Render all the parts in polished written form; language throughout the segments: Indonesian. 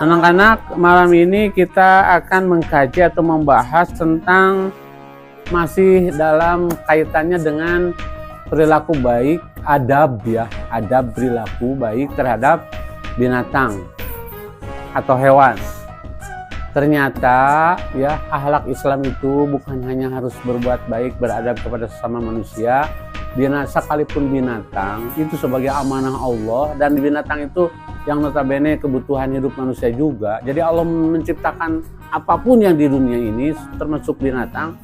Anak-anak, malam ini kita akan mengkaji atau membahas tentang masih dalam kaitannya dengan perilaku baik, adab perilaku baik terhadap binatang atau hewan. Ternyata ya, akhlak Islam itu bukan hanya harus berbuat baik, beradab kepada sesama manusia, sekalipun binatang itu sebagai amanah Allah, dan binatang itu yang notabene kebutuhan hidup manusia juga. Jadi Allah menciptakan apapun yang di dunia ini, termasuk binatang,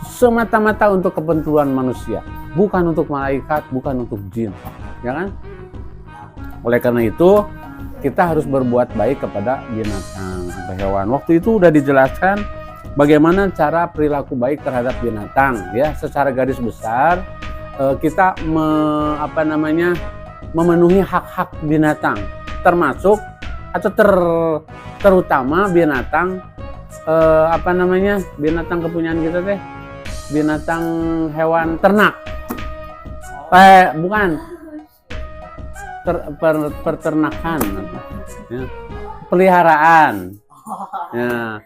semata-mata untuk kepentingan manusia, bukan untuk malaikat, bukan untuk jin, ya kan? Oleh karena itu kita harus berbuat baik kepada binatang atau hewan. Waktu itu udah dijelaskan bagaimana cara perilaku baik terhadap binatang, ya. Secara garis besar kita memenuhi hak-hak binatang, termasuk atau terutama binatang binatang kepunyaan kita teh, binatang hewan ternak, peternakan, ya. Peliharaan, ya.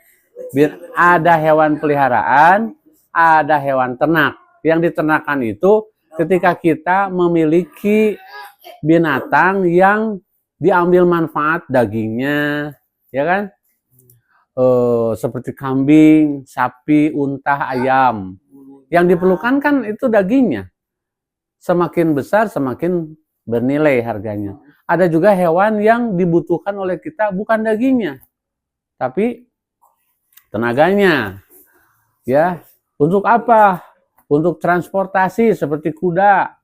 Ada hewan peliharaan, ada hewan ternak. Yang diternakan itu ketika kita memiliki binatang yang diambil manfaat dagingnya, ya kan? Seperti kambing, sapi, unta, ayam. Yang diperlukan kan itu dagingnya. Semakin besar semakin bernilai harganya. Ada juga hewan yang dibutuhkan oleh kita bukan dagingnya, tapi tenaganya. Ya, untuk apa? Untuk transportasi seperti kuda.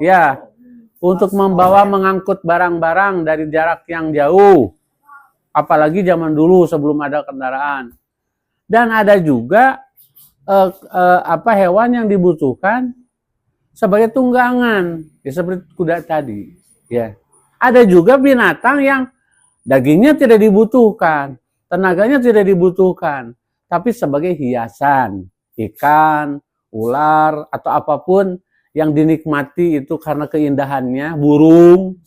Ya, untuk membawa mengangkut barang-barang dari jarak yang jauh. Apalagi zaman dulu sebelum ada kendaraan. Dan ada juga hewan yang dibutuhkan sebagai tunggangan, ya, seperti kuda tadi, ya. Ada juga binatang yang dagingnya tidak dibutuhkan, tenaganya tidak dibutuhkan, tapi sebagai hiasan, ikan, ular, atau apapun yang dinikmati itu karena keindahannya. Burung,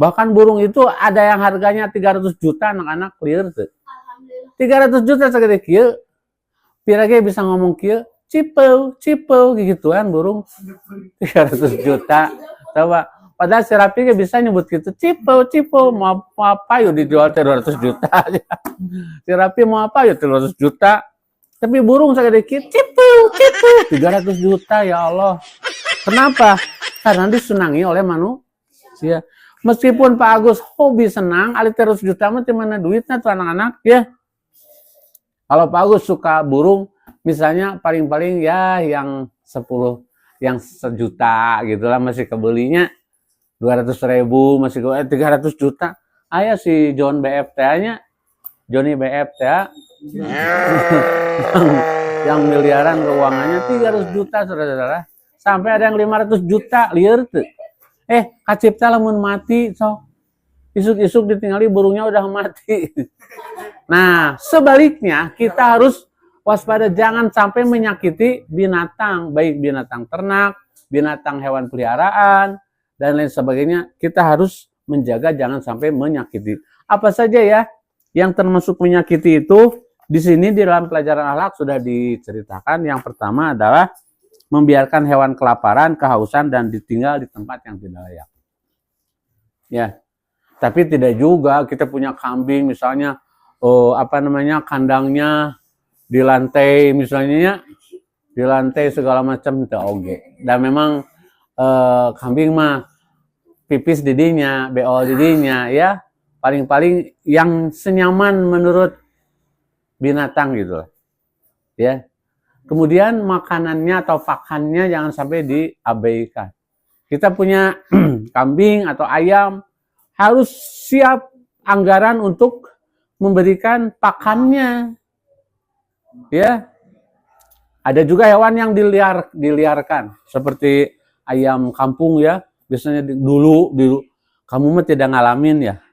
bahkan burung itu ada yang harganya 300 juta, anak-anak clear tuh. 300 juta segede kieu. Pirage bisa ngomong kieu, cipeu gituan burung. 300 juta. Coba, padahal si Rapi bisa nyebut gitu, cipeu, mau apa yuk dijual 200 juta aja. Si Rapi mau apa yuk 200 juta. Tapi burung segede kieu, cipeu, 300 juta, ya Allah. Kenapa? Karena disenangi oleh manusia. Meskipun Pak Agus hobi senang, ali 300 juta mah mana duitnya tuh anak-anak, ya. Kalau Pak Agus suka burung, misalnya paling-paling ya yang 10, yang 1 juta gitulah masih kebelinya 200.000, masih 300 juta. Ayah si Johnny BFT yang miliaran keuangannya 300 juta, saudara-saudara. Sampai ada yang 500 juta, liar tuh. Kacipta lamun mati, so. Isuk-isuk ditinggali burungnya udah mati. Nah, sebaliknya kita harus waspada, jangan sampai menyakiti binatang, baik binatang ternak, binatang hewan peliharaan, dan lain sebagainya. Kita harus menjaga jangan sampai menyakiti. Apa saja ya yang termasuk menyakiti itu? Di sini di dalam pelajaran akhlak sudah diceritakan. Yang pertama adalah membiarkan hewan kelaparan, kehausan, dan ditinggal di tempat yang tidak layak. Ya, tapi tidak juga kita punya kambing misalnya, kandangnya di lantai misalnya, di lantai segala macam itu oge. Dan memang kambing mah pipis didinya, beol didinya, ya paling-paling yang senyaman menurut binatang gitu, ya. Kemudian makanannya atau pakannya jangan sampai diabaikan. Kita punya kambing atau ayam, harus siap anggaran untuk memberikan pakannya. Ya. Ada juga hewan yang diliarkan, seperti ayam kampung, ya. Biasanya dulu kamu mah tidak ngalamin, ya.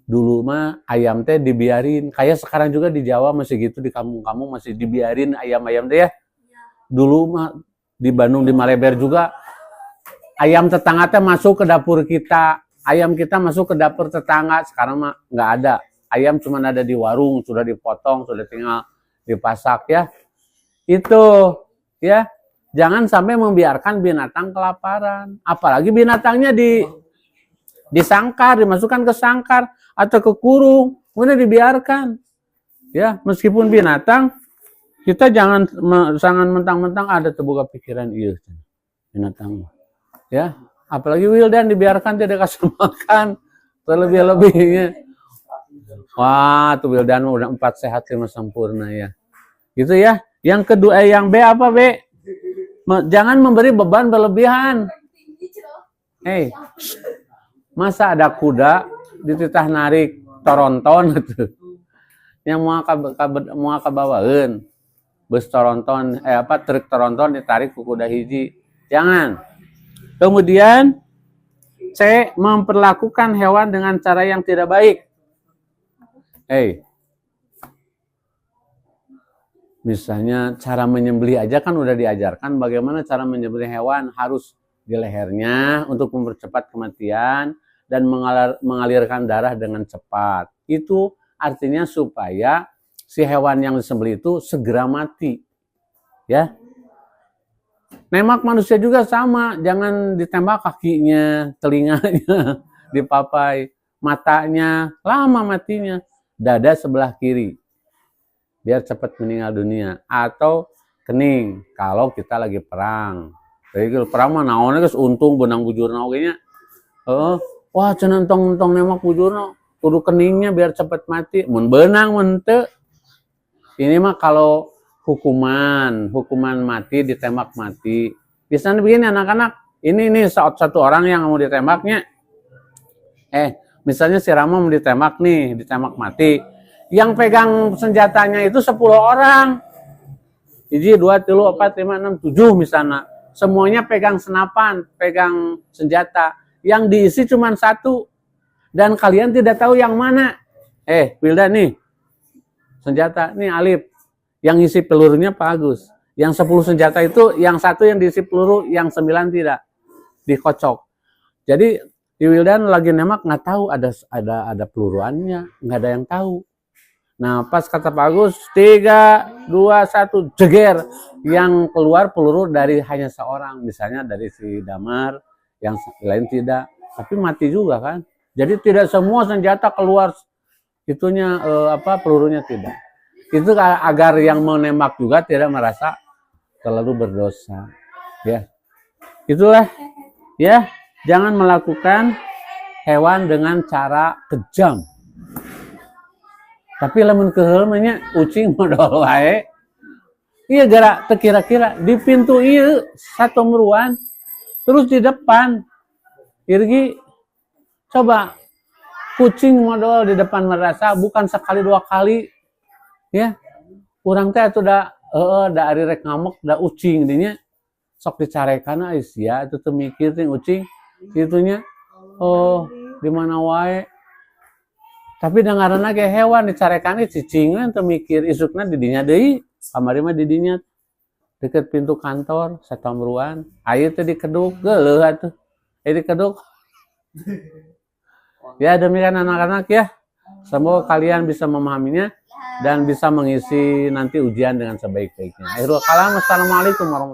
Dulu mah ayam teh dibiarin, kayak sekarang juga di Jawa masih gitu, di kampung-kampung masih dibiarin ayam-ayam teh, ya. Dulu mah di Bandung, di Maleber juga ayam tetangga teh masuk ke dapur kita, ayam kita masuk ke dapur tetangga, sekarang mah nggak ada. Ayam cuma ada di warung, sudah dipotong, sudah tinggal dipasak ya. Itu ya, jangan sampai membiarkan binatang kelaparan. Apalagi binatangnya disangkar, dimasukkan ke sangkar atau ke kurung, kemudian dibiarkan. Ya, meskipun binatang, kita jangan mentang-mentang ada terbuka pikiran iya binatang. Ya, apalagi Wildan dibiarkan tidak kasih makan terlebih-lebihnya. Wah, tuh Wildan udah 4 sehat 5 sempurna ya. Gitu ya. Yang kedua, yang B apa B? Jangan memberi beban berlebihan. Masa ada kuda dititah narik toronton gitu. Yang mau kabawaeun. Bus toronton truk toronton ditarik ke kuda hiji. Jangan. Kemudian C, memperlakukan hewan dengan cara yang tidak baik. Misalnya cara menyembelih aja kan udah diajarkan bagaimana cara menyembelih hewan, harus di lehernya untuk mempercepat kematian dan mengalirkan darah dengan cepat. Itu artinya supaya si hewan yang disembelih itu segera mati. Ya. Nembak manusia juga sama, jangan ditembak kakinya, telinganya, dipapai, matanya, lama matinya, dada sebelah kiri, biar cepat meninggal dunia, atau kening, kalau kita lagi perang. Jadi kalau perang mah naonnya geus untung benang bujurna oge nya. Wah cenah entong nembak bujurna, kudu keningnya biar cepat mati, mun benang mun teu. Ini mah kalau hukuman mati, ditembak mati. Biasanya begini anak-anak, ini satu orang yang mau ditembaknya. Misalnya si Rama mau ditembak nih, ditembak mati. Yang pegang senjatanya itu 10 orang. 1, 2, 3, 4, 5, 6, 7 misalnya. Semuanya pegang senapan, pegang senjata. Yang diisi cuma 1. Dan kalian tidak tahu yang mana. Wildan nih, senjata, nih Alif. Yang isi pelurunya Pak Agus. Yang 10 senjata itu, yang 1 yang diisi peluru, yang 9 tidak. Dikocok. Jadi, di Wildan lagi nembak nggak tahu ada peluruannya, nggak ada yang tahu. Nah, pas kata Pak Agus, 3, 2, 1, jeger. Yang keluar peluru dari hanya seorang. Misalnya dari si Damar, yang lain tidak. Tapi mati juga kan. Jadi tidak semua senjata keluar itunya pelurunya tidak. Itu agar yang menembak juga tidak merasa terlalu berdosa. Ya. Itulah ya, jangan melakukan hewan dengan cara kejam. Tapi lamun keheul mah nya ucing modal wae. Iya gara kira-kira di pintu ieu satomruan terus di depan. Irgi coba kucing modal di depan merasa bukan sekali 2 kali. Ya, urang teh atuh da ari rek ngamuk da ucing dinya sok dicarekan sia atuh teu mikir teh ucing itunya di mana wae. Tapi dengaranna ge hewan dicarekan cicing teu mikir isukna di dinya deui, kamari mah di dinya deket pintu kantor satomruan, aya teh dikeduk geuleuh atuh. Dikeduk. Ya demikian anak-anak ya. Semoga kalian bisa memahaminya dan bisa mengisi nanti ujian dengan sebaik-baiknya. Akhirul kalam, wassalamualaikum warahmatullahi wabarakatuh.